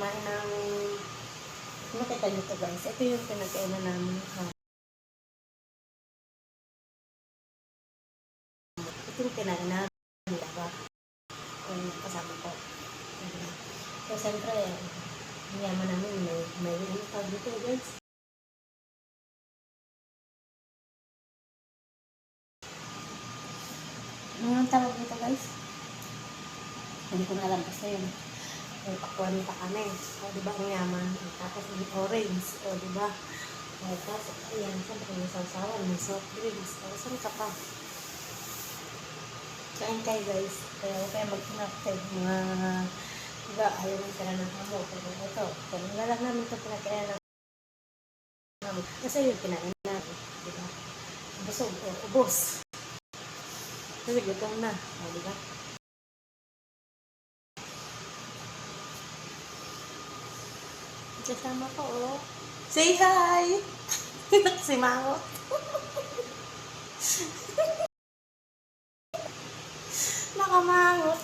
kumain ng, makita nyo to guys, ito yung pinagkainan namin. Ito yung kinain namin, diba? Yung kasama ko. So, siyempre, yaman namin, may tawag dito guys. Ano ang tawag dito guys? Hindi ko na alam kasi yun. May pakuan pa kami. O, diba ang yaman? Tapos may orange. O, diba? O, tapos, ayan, siyempre may sausawan, may soft drinks. O, saan ka pa? Kain kayo guys. Kaya huwag kayo mag-inactive. Mga, diba, ayaw mo sila ng amo. Pero ito, kung nga lang namin ito pinakain ng amo. Kasi yung kinain natin. Diba? Busog. O, ubos. Kasi gutom na. O, diba? Kasama ko, oh. Say hi! Si Mango. Nakamangot.